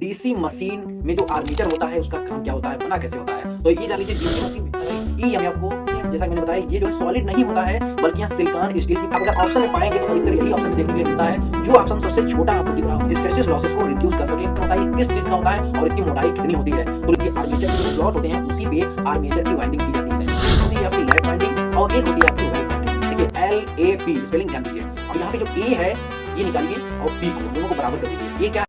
DC machine में जो armature होता है उसका काम क्या होता है, बना कैसे होता है। तो ये जान लीजिए डीसी मशीन ये हमें आपको जैसा मैंने बताया ये जो है सॉलिड नहीं होता है बल्कि यहाँ सिलिकॉन स्टील की। अगर ऑप्शन में पाएंगे तो अधिकतर यही ऑप्शन देखने के लिए मिलता है। जो ऑप्शन सबसे छोटा आपको दिख रहा हो हिस्टैरिसीस लॉसेस को रिड्यूस कर सके। मोटाई किस चीज का होता है और इसकी मोटाई कितनी होती है। तो ये आर्मेचर के जो स्लॉट होते हैं उसी पे आर्मेचर की वाइंडिंग की जाती है। होती है आपकी लेफ्ट वाइंडिंग और एक होती है आपकी राइट वाइंडिंग। ठीक है, LAP स्पेलिंग ध्यान दीजिए। अब यहाँ पे जो A है ये निकालिए और P को दोनों को बराबर कर दीजिए। ये क्या।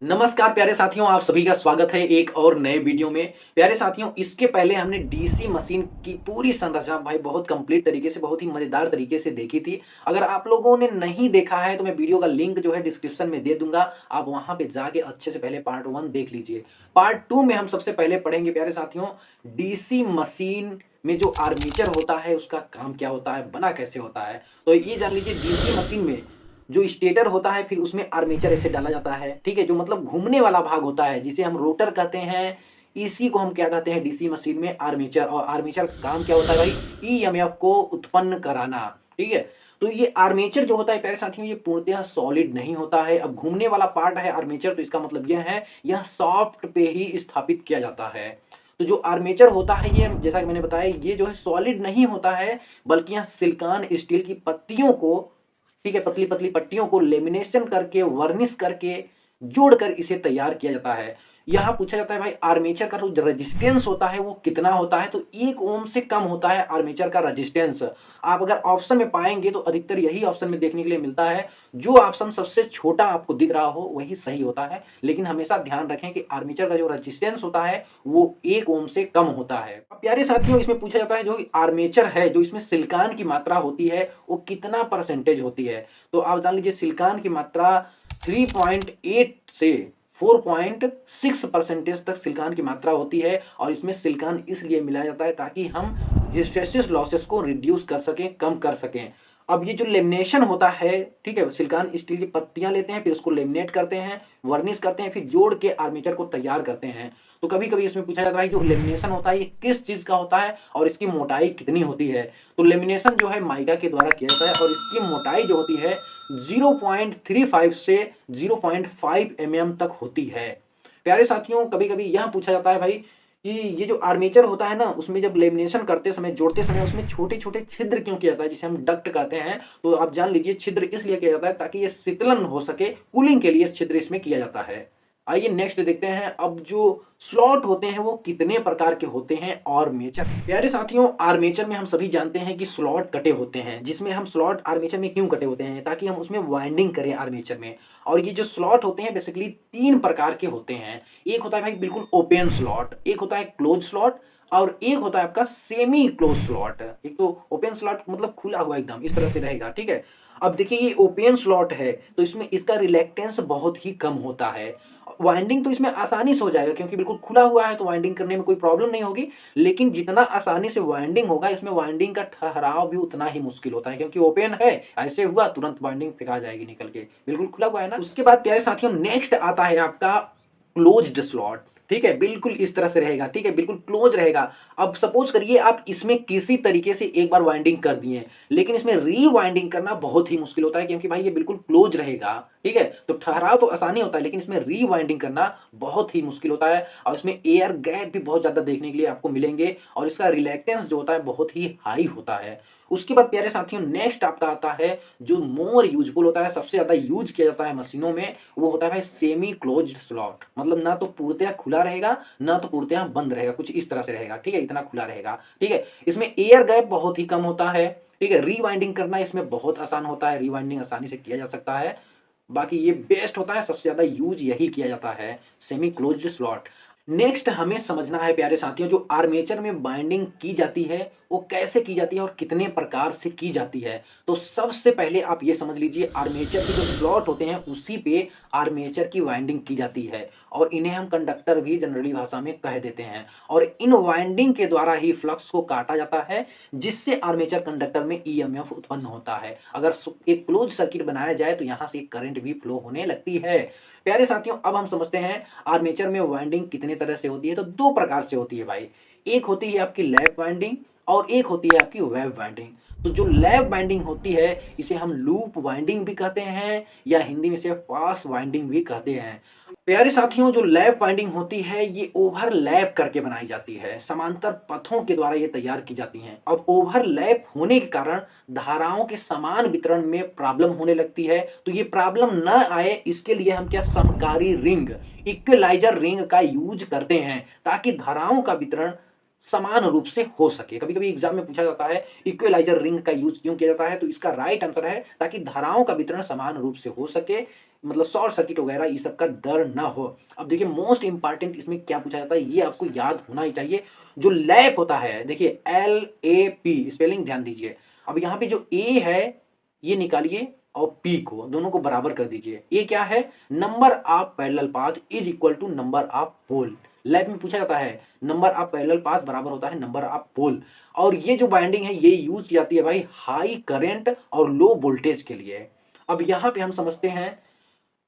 नमस्कार प्यारे साथियों, आप सभी का स्वागत है एक और नए वीडियो में। प्यारे साथियों, इसके पहले हमने डीसी मशीन की पूरी संरचना भाई बहुत कंप्लीट तरीके से, बहुत ही मजेदार तरीके से देखी थी। अगर आप लोगों ने नहीं देखा है तो मैं वीडियो का लिंक जो है डिस्क्रिप्शन में दे दूंगा, आप वहां पे जाके अच्छे से पहले पार्ट 1 देख लीजिए। पार्ट 2 में हम सबसे पहले पढ़ेंगे प्यारे साथियों डीसी मशीन में जो आर्मेचर होता है उसका काम क्या होता है, बना कैसे होता है। तो ये जान लीजिए डीसी मशीन में जो स्टेटर होता है फिर उसमें आर्मेचर ऐसे डाला जाता है। ठीक है, जो मतलब घूमने वाला भाग होता है जिसे हम रोटर कहते हैं, इसी को हम क्या कहते हैं डीसी मशीन में आर्मेचर। और आर्मेचर का काम क्या होता है भाई, ईएमएफ को उत्पन्न कराना। ठीक है, तो ये आर्मेचर जो होता है प्यारे साथियों ये पूर्णतः सॉलिड नहीं होता है। अब घूमने वाला पार्ट है आर्मेचर, तो इसका मतलब यह है यह सॉफ्ट पे ही स्थापित किया जाता है। तो जो आर्मेचर होता है ये जैसा कि मैंने बताया ये जो है सॉलिड नहीं होता है बल्कि यहाँ सिलिकॉन स्टील की पत्तियों को, ठीक है, पतली पतली पट्टियों को लेमिनेशन करके वर्निश करके जोड़कर इसे तैयार किया जाता है। यहां पूछा जाता है भाई आर्मेचर का जो रेजिस्टेंस होता है वो कितना होता है। तो 1 ओम से कम होता है आर्मेचर का रेजिस्टेंस। आप अगर ऑप्शन में पाएंगे तो अधिकतर यही ऑप्शन में देखने के लिए मिलता है। जो ऑप्शन सबसे छोटा आपको दिख रहा हो वही सही होता है, लेकिन हमेशा ध्यान रखें कि आर्मेचर का जो रेजिस्टेंस होता है वो 1 ओम से कम होता है। अब प्यारे साथियों इसमें पूछा जाता है जो आर्मेचर है जो इसमें सिलिकॉन की मात्रा होती है वो कितना परसेंटेज होती है। तो आप जान लीजिए सिलिकॉन की मात्रा 3.8 से 4.6% तक सिलिकॉन की मात्रा होती है। और इसमें सिलिकॉन इसलिए मिलाया जाता है ताकि हम हिस्टैरिसीस लॉसेस को रिड्यूस कर सकें, कम कर सकें। अब ये जो लेमिनेशन होता है, ठीक है, सिलिकॉन स्टील की पत्तियां लेते हैं फिर उसको लेमिनेट करते हैं, वर्निश करते हैं, फिर जोड़ के आर्मेचर को तैयार करते हैं। तो कभी कभी इसमें पूछा जाता है जो लेमिनेशन होता है ये किस चीज का होता है और इसकी मोटाई कितनी होती है। तो लेमिनेशन जो है माइका के द्वारा किया जाता है और इसकी मोटाई जो होती है 0.35 से 0.5 mm तक होती है। प्यारे साथियों कभी कभी यह पूछा जाता है भाई कि ये जो आर्मेचर होता है ना उसमें जब लेमिनेशन करते समय, जोड़ते समय उसमें छोटे छोटे छिद्र क्यों किया जाता है जिसे हम डक्ट कहते हैं। तो आप जान लीजिए छिद्र इसलिए किया जाता है ताकि ये शीतलन हो सके, कूलिंग के लिए छिद्र इसमें किया जाता है। आइए नेक्स्ट देखते हैं अब जो स्लॉट होते हैं वो कितने प्रकार के होते हैं आर्मेचर। प्यारे साथियों आर्मेचर में हम सभी जानते हैं कि स्लॉट कटे होते हैं, जिसमें हम स्लॉट आर्मेचर में क्यों कटे होते हैं ताकि हम उसमें वाइंडिंग करें आर्मेचर में। और ये जो स्लॉट होते हैं बेसिकली 3 प्रकार के होते हैं। एक होता है भाई बिल्कुल ओपन स्लॉट, एक होता है क्लोज स्लॉट और एक होता है आपका सेमी क्लोज स्लॉट। एक तो ओपन स्लॉट मतलब खुला हुआ एकदम इस तरह से रहेगा। ठीक है, अब देखिए ये ओपन स्लॉट है तो इसमें इसका रिलेक्टेंस बहुत ही कम होता है। वाइंडिंग तो इसमें आसानी से हो जाएगा क्योंकि बिल्कुल खुला हुआ है तो वाइंडिंग करने में कोई प्रॉब्लम नहीं होगी। लेकिन जितना आसानी से वाइंडिंग होगा इसमें वाइंडिंग का ठहराव भी उतना ही मुश्किल होता है क्योंकि ओपन है, ऐसे हुआ तुरंत वाइंडिंग फेंका जाएगी निकल के, बिल्कुल खुला हुआ है ना। उसके बाद प्यारे साथियों नेक्स्ट आता है आपका क्लोज्ड स्लॉट। ठीक है, बिल्कुल इस तरह से रहेगा। ठीक है, बिल्कुल क्लोज रहेगा। अब सपोज करिए आप इसमें किसी तरीके से एक बार वाइंडिंग कर दिए लेकिन इसमें रीवाइंडिंग करना बहुत ही मुश्किल होता है क्योंकि भाई ये बिल्कुल क्लोज रहेगा। ठीक है, तो ठहराव तो आसानी होता है लेकिन इसमें रीवाइंडिंग करना बहुत ही मुश्किल होता है और इसमें एयर गैप भी बहुत ज्यादा देखने के लिए आपको मिलेंगे और इसका रिलेक्टेंस जो होता है बहुत ही हाई होता है। उसके बाद प्यारे साथियों नेक्स्ट आपका आता है जो मोर यूजफुल होता है, सबसे ज्यादा यूज किया जाता है मशीनों में, वो होता है भाई सेमी क्लोज्ड स्लॉट। मतलब ना तो पूर्णतः खुला रहेगा ना तो पूर्णतः बंद रहेगा, कुछ इस तरह से रहेगा। ठीक है, इतना खुला रहेगा। ठीक है, इसमें एयर गैप बहुत ही कम होता है। ठीक है, रीवाइंडिंग करना इसमें बहुत आसान होता है, रीवाइंडिंग आसानी से किया जा सकता है। बाकी ये बेस्ट होता है, सबसे ज्यादा यूज यही किया जाता है सेमी क्लोज्ड स्लॉट। नेक्स्ट हमें समझना है प्यारे साथियों जो आर्मेचर में बाइंडिंग की जाती है वो कैसे की जाती है और कितने प्रकार से की जाती है। तो सबसे पहले आप ये समझ लीजिए आर्मेचर के जो स्लॉट होते हैं उसी पे आर्मेचर की वाइंडिंग की जाती है और इन्हें हम कंडक्टर भी जनरली भाषा में कह देते हैं। और इन वाइंडिंग के द्वारा ही फ्लक्स को काटा जाता है जिससे आर्मेचर कंडक्टर में ईएमएफ उत्पन्न होता है। अगर एक क्लोज सर्किट बनाया जाए तो यहाँ से करंट भी फ्लो होने लगती है। प्यारे साथियों अब हम समझते हैं आर्मेचर में वाइंडिंग कितने तरह से होती है। तो 2 प्रकार से होती है भाई। एक होती है आपकी लैप वाइंडिंग और एक होती है आपकी वेव बाइंडिंग। तो जो लैप बाइंडिंग होती है इसे हम लूप वाइंडिंग भी कहते हैं या हिंदी में इसे फास्ट वाइंडिंग भी कहते हैं। प्यारे साथियों, जो लैप बाइंडिंग होती है ये ओवरलैप करके बनाई जाती है, समांतर पथों के द्वारा ये तैयार की जाती हैं। अब ओवरलैप होने के कारण धाराओं के समान वितरण में प्रॉब्लम होने लगती है। तो ये प्रॉब्लम न आए इसके लिए हम क्या समकारी रिंग, इक्विलाइजर रिंग का यूज करते हैं ताकि धाराओं का वितरण समान रूप से हो सके। कभी कभी एग्जाम में पूछा जाता है इक्विलाइजर रिंग का यूज क्यों किया जाता है, तो इसका राइट आंसर है ताकि धाराओं का वितरण समान रूप से हो सके, मतलब शॉर्ट सर्किट वगैरह ये सब का डर ना हो। अब देखिए मोस्ट इंपॉर्टेंट इसमें क्या पूछा जाता है ये आपको याद होना ही चाहिए। जो लैप होता है, देखिए LAP स्पेलिंग ध्यान दीजिए। अब यहाँ पे जो ए है ये निकालिए और पी को दोनों को बराबर कर दीजिए। ये क्या है, number of parallel path is equal to number of pole. Lab में पूछा जाता है नंबर ऑफ पैरेलल पाथ बराबर होता है नंबर ऑफ पोल। और ये जो बाइंडिंग है ये यूज की जाती है भाई हाई करंट और लो वोल्टेज के लिए। अब यहाँ पे हम समझते हैं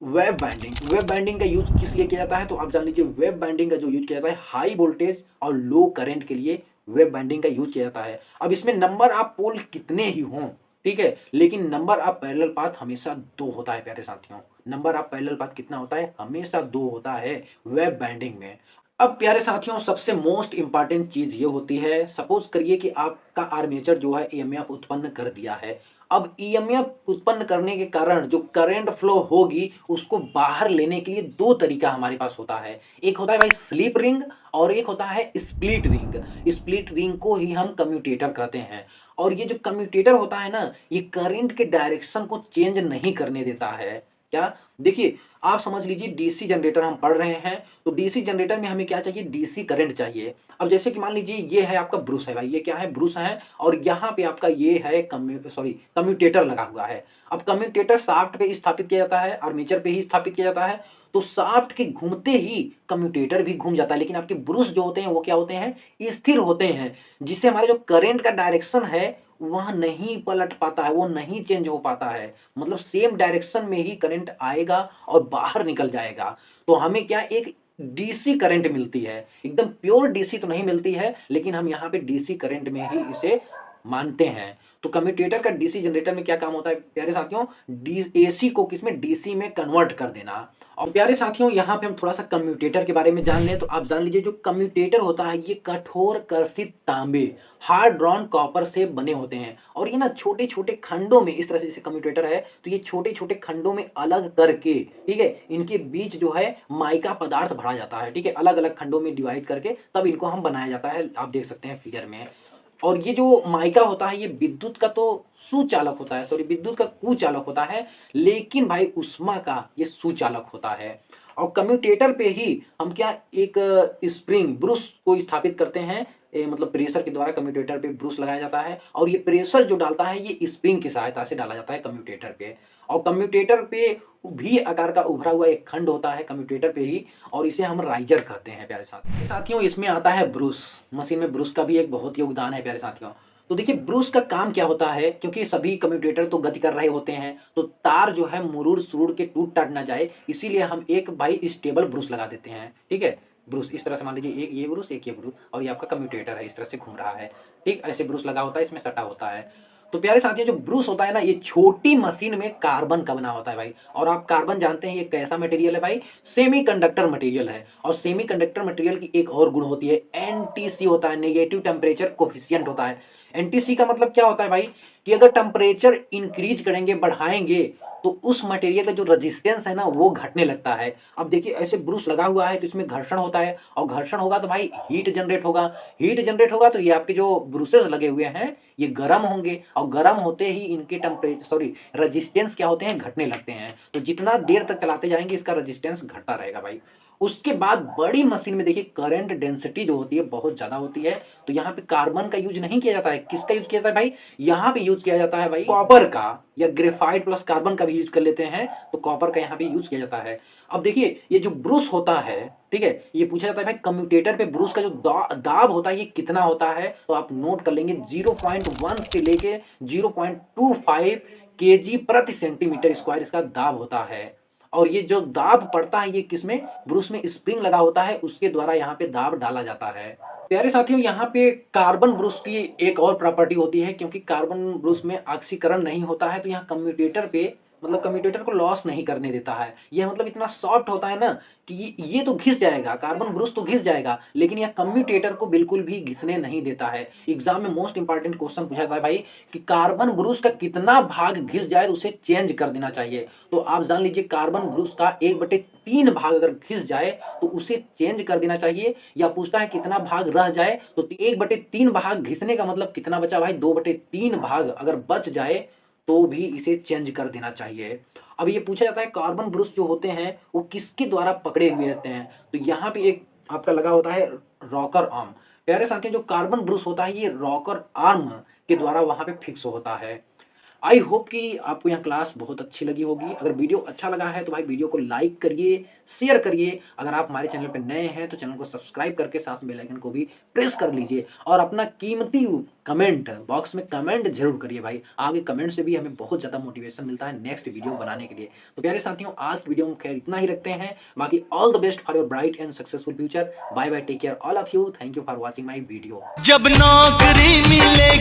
वेब बाइंडिंग। वेब बाइंडिंग का यूज किस लिए किया जाता है, तो आप जान लीजिए वेब बाइंडिंग का जो यूज किया जाता है हाई वोल्टेज और लो करंट के लिए वेब बाइंडिंग का यूज किया जाता है। अब इसमें नंबर ऑफ पोल कितने ही हों, ठीक है, लेकिन नंबर ऑफ पैरेलल पाथ हमेशा 2 होता है। प्यारे साथियों, नंबर ऑफ पैरेलल पाथ कितना होता है, हमेशा 2 होता है वेब बाइंडिंग में। अब प्यारे साथियों सबसे मोस्ट इंपॉर्टेंट चीज ये होती है, सपोज करिए कि आपका आर्मेचर जो है ईएमएफ उत्पन्न कर दिया है। अब ईएमएफ उत्पन्न करने के कारण जो करंट फ्लो होगी उसको बाहर लेने के लिए 2 तरीका हमारे पास होता है। एक होता है भाई स्लिप रिंग और एक होता है स्प्लिट रिंग। स्प्लिट रिंग को ही हम कम्यूटेटर कहते हैं। और ये जो कम्यूटेटर होता है ना ये करंट के डायरेक्शन को चेंज नहीं करने देता है। क्या, देखिए आप समझ लीजिए डीसी जनरेटर हम पढ़ रहे हैं, तो डीसी जनरेटर में हमें क्या चाहिए, डीसी करंट चाहिए। अब जैसे कि मान लीजिए ये है आपका ब्रूस है भाई, ये क्या है ब्रूस है, और यहाँ पे आपका ये है कम्यूटेटर लगा हुआ है। अब कम्यूटेटर शाफ्ट पे स्थापित किया जाता है, आर्मेचर पे ही स्थापित किया जाता है। तो शाफ्ट के घूमते ही कम्यूटेटर भी घूम जाता है, लेकिन आपके ब्रूस जो होते हैं वो क्या होते हैं, स्थिर होते हैं, जिससे हमारे जो करंट का डायरेक्शन है वह नहीं पलट पाता है, वो नहीं चेंज हो पाता है। मतलब सेम डायरेक्शन में ही करंट आएगा और बाहर निकल जाएगा। तो हमें क्या एक डीसी करंट मिलती है, एकदम प्योर डीसी तो नहीं मिलती है, लेकिन हम यहाँ पे डीसी करंट में ही इसे मानते हैं। तो कम्यूटेटर का डीसी जनरेटर में क्या काम होता है प्यारे साथियों, एसी को किसमें, डीसी में कन्वर्ट कर देना। और प्यारे साथियों यहाँ पे हम थोड़ा सा कम्यूटेटर के बारे में जान लें, तो आप जान लीजिए जो कम्यूटेटर होता है ये कठोर कर्षित तांबे हार्ड ड्रॉन कॉपर से बने होते हैं। और ये ना छोटे छोटे खंडों में, इस तरह से जैसे कम्यूटेटर है तो ये छोटे छोटे खंडों में अलग करके, ठीक है, इनके बीच जो है माइका पदार्थ भरा जाता है, ठीक है, अलग अलग खंडों में डिवाइड करके तब इनको हम बनाया जाता है। आप देख सकते हैं फिगर में। और ये जो माइका होता है ये विद्युत का तो सुचालक होता है, विद्युत का कुचालक होता है, लेकिन भाई उष्मा का ये सुचालक होता है। और कम्यूटेटर पे ही हम क्या एक स्प्रिंग ब्रूस को स्थापित करते हैं, मतलब प्रेशर के द्वारा कम्यूटेटर पे ब्रूस लगाया जाता है। और ये प्रेशर जो डालता है ये स्प्रिंग की सहायता से डाला जाता है कम्यूटेटर पे। और कम्यूटेटर पे भी आकार का उभरा हुआ एक खंड होता है कम्यूटेटर पे ही, और इसे हम राइजर कहते हैं प्यारे साथियों। इसमें आता है ब्रूस, मशीन में ब्रूस का भी एक बहुत योगदान है प्यारे साथियों। तो देखिए ब्रूस का काम क्या होता है, क्योंकि सभी कम्यूटेटर तो गति कर रहे होते हैं तो तार जो है मुरूड़ सुरूड़ के टूट टाट ना जाए, इसीलिए हम एक भाई स्टेबल ब्रूस लगा देते हैं, ठीक है। ब्रूस इस तरह से मान लीजिए एक ये ब्रूस एक ये ब्रूस, और ये आपका कम्यूटेटर है इस तरह से घूम रहा है, ठीक, ऐसे ब्रूस लगा होता है, इसमें सटा होता है। तो प्यारे साथियों जो ब्रूस होता है ना ये छोटी मशीन में कार्बन का बना होता है भाई। और आप कार्बन जानते हैं ये कैसा मटेरियल है भाई, सेमीकंडक्टर मटेरियल है। और सेमीकंडक्टर मटेरियल की एक और गुण होती है एनटीसी होता है, नेगेटिव टेम्परेचर कोफिशिएंट होता है। एनटीसी का मतलब क्या होता है भाई कि अगर टेम्परेचर इंक्रीज करेंगे, बढ़ाएंगे, तो उस मटेरियल का जो रेजिस्टेंस है ना वो घटने लगता है। अब देखिए ऐसे ब्रूस लगा हुआ है तो इसमें घर्षण होता है, और घर्षण होगा तो भाई हीट जनरेट होगा, हीट जनरेट होगा तो ये आपके जो ब्रूसेस लगे हुए हैं ये गर्म होंगे, और गर्म होते ही इनके रेजिस्टेंस क्या होते हैं, घटने लगते हैं। तो जितना देर तक चलाते जाएंगे इसका रेजिस्टेंस घटता रहेगा भाई। उसके बाद बड़ी मशीन में देखिए करंट डेंसिटी जो होती है बहुत ज्यादा होती है, तो यहाँ पे कार्बन का यूज नहीं किया जाता है, किसका यूज किया जाता है भाई, यहाँ पे यूज किया जाता है भाई कॉपर का, या ग्रेफाइट प्लस कार्बन का भी यूज कर लेते हैं, तो कॉपर का यहाँ पे यूज किया जाता है। अब देखिए ये जो ब्रूस होता है, ठीक है, ये पूछा जाता है भाई कम्यूटेटर पे ब्रूस का जो दाब होता है ये कितना होता है, तो आप नोट कर लेंगे 0.1 से लेके 0.25 kg प्रति सेंटीमीटर स्क्वायर इसका दाब होता है। और ये जो दाब पड़ता है ये किसमें, ब्रूस में स्प्रिंग लगा होता है, उसके द्वारा यहाँ पे दाब डाला जाता है। प्यारे साथियों, यहाँ पे कार्बन ब्रूस की एक और प्रॉपर्टी होती है, क्योंकि कार्बन ब्रूस में ऑक्सीकरण नहीं होता है तो यहाँ कम्यूटेटर पे मतलब कम्यूटेटर को लॉस नहीं करने देता है। यह मतलब इतना सॉफ्ट होता है ना कि ये तो घिस जाएगा, कार्बन ब्रूस तो घिस जाएगा, लेकिन यह कम्यूटेटर को बिल्कुल भी घिसने नहीं देता है। एग्जाम में मोस्ट इंपॉर्टेंट क्वेश्चन पूछा जाता है भाई कि कार्बन ब्रूस का कितना भाग घिस जाए तो उसे चेंज कर देना चाहिए। तो आप जान लीजिए कार्बन ब्रूस का 1/3 भाग अगर घिस जाए तो उसे चेंज कर देना चाहिए। या पूछता है कितना भाग रह जाए, तो 1/3 भाग घिसने का मतलब कितना बचा भाई, 2/3 भाग अगर बच जाए तो भी इसे चेंज कर देना चाहिए। अब ये पूछा जाता है कार्बन ब्रूस जो होते हैं वो किसके द्वारा पकड़े हुए रहते हैं, तो यहाँ पे एक आपका लगा होता है रॉकर आर्म। प्यारे साथियों, जो कार्बन ब्रूस होता है ये रॉकर आर्म के द्वारा वहां पे फिक्स होता है। आई होप कि आपको यह क्लास बहुत अच्छी लगी होगी। अगर वीडियो अच्छा लगा है तो भाई वीडियो को लाइक करिए, शेयर करिए। अगर आप हमारे चैनल पर नए हैं तो चैनल को सब्सक्राइब करके साथ में बेल आइकन को भी प्रेस कर लीजिए और अपना कीमती कमेंट बॉक्स में कमेंट जरूर करिए भाई। आगे कमेंट से भी हमें बहुत ज़्यादा मोटिवेशन मिलता है नेक्स्ट वीडियो बनाने के लिए। तो प्यारे साथियों, आज की वीडियो में खैर इतना ही रखते हैं। बाकी all the best for your bright and successful future. Bye bye, take care all of you. Thank you for watching my video. जब नौकरी मिलेगी